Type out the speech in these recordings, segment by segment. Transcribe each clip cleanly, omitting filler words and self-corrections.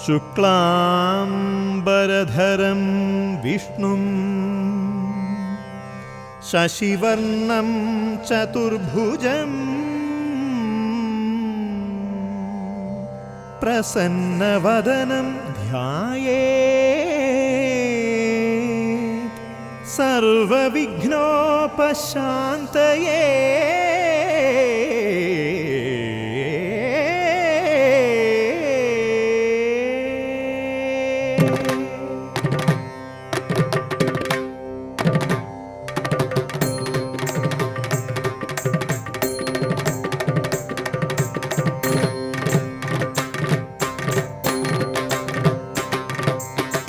शुक्लाम्बरधरं विष्णुं शशिवर्णं चतुर्भुजं प्रसन्नवदनं ध्यायेत् सर्वविघ्नोपशान्तये।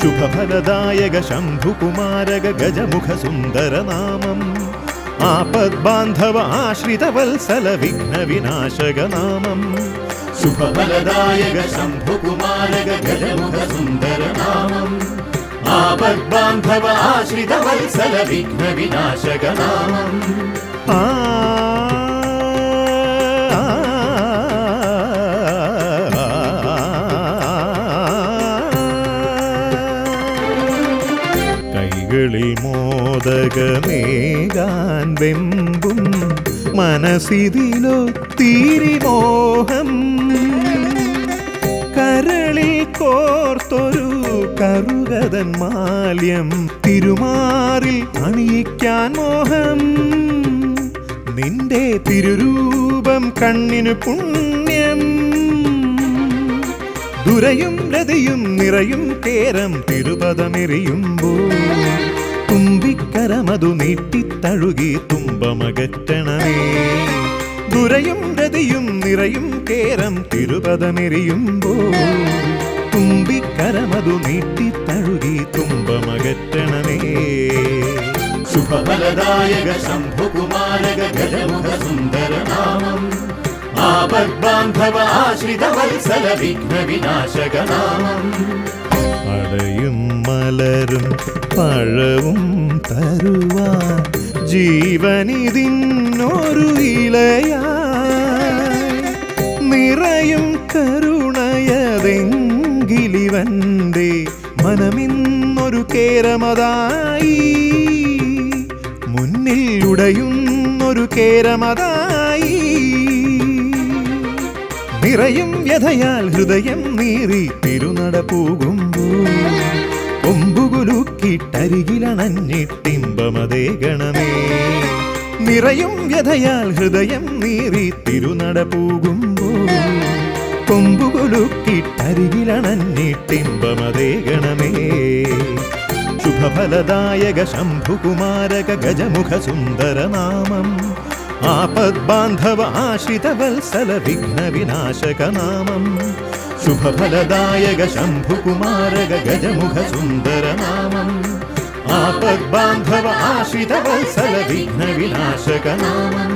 शुभफलदायक शम्भुकुमारक गजमुख सुन्दरनामम् आपद्बान्धव आश्रितवत्सल विघ्नविनाशक नामम्। शुभफलदायक शम्भुकुमारक गजमुख सुन्दरनामम् आपद्बान्धव आश्रितवत्सल विघ्नविनाशक नामम्। കൈകളിൽ മോദകമേകാൻ വെമ്പും മനസ്സിതിലൊത്തിരി മോഹം കരളിൽ കോർത്തൊരു കറുകതൻ മാല്യം തിരുമാറിൽ അണിയിക്കാൻ മോഹം നിന്റെ തിരുരൂപം കണ്ണിനു പുണ്യം ദുരയും രതിയും നിറയും കേരം തിരുപദമെറിയുമ്പോൾ തുമ്പിക്കരമതു നീട്ടിത്തഴുകി തുമ്പമകറ്റണമേ ദുരയും രതിയും നിറയും കേരം തിരുപദമെറിയുമ്പോൾ തുമ്പിക്കരമതു നീട്ടിത്തഴുകി തുമ്പമകറ്റണമേ। शुभफलदायक शम्भुकुमारक गजमुख सुन्दरनामम् आपद्बान्धव आश्रितवत्सल विघ्नविनाशक नामम्। അടയും മലരും പഴവും തരുവാൻ ജീവനിതിന്നൊരു ഇലയായി നിറയും കരുണയതെങ്കിലിവന്റെ മനമിന്നൊരു കേരമതായി മുന്നിൽ ഉടയുന്നൊരു കേരമതായി നിറയും വ്യഥയാൽ ഹൃദയം നീറി തിരുനട പോകുമ്പോൾ കൊമ്പുകുലുക്കിട്ടരികിലണഞ്ഞിട്ടിമ്പമതേ ഗണമേ നിറയും വ്യഥയാൽ ഹൃദയം നീറി തിരുനട പോകുമ്പോൾ കൊമ്പുകുലുക്കിട്ടരികിലണഞ്ഞിട്ടിമ്പമതേ ഗണമേ। शुभफलदायक शम्भुकुमारक गजमुख सुन्दरनामम् आपद्बान्धव आश्रितवत्सल विघ्नविनाशक नामम्। शुभफलदायक शम्भुकुमारक गजमुख सुन्दरनामम् आपद्बान्धव आश्रितवत्सल विघ्नविनाशक नामम्।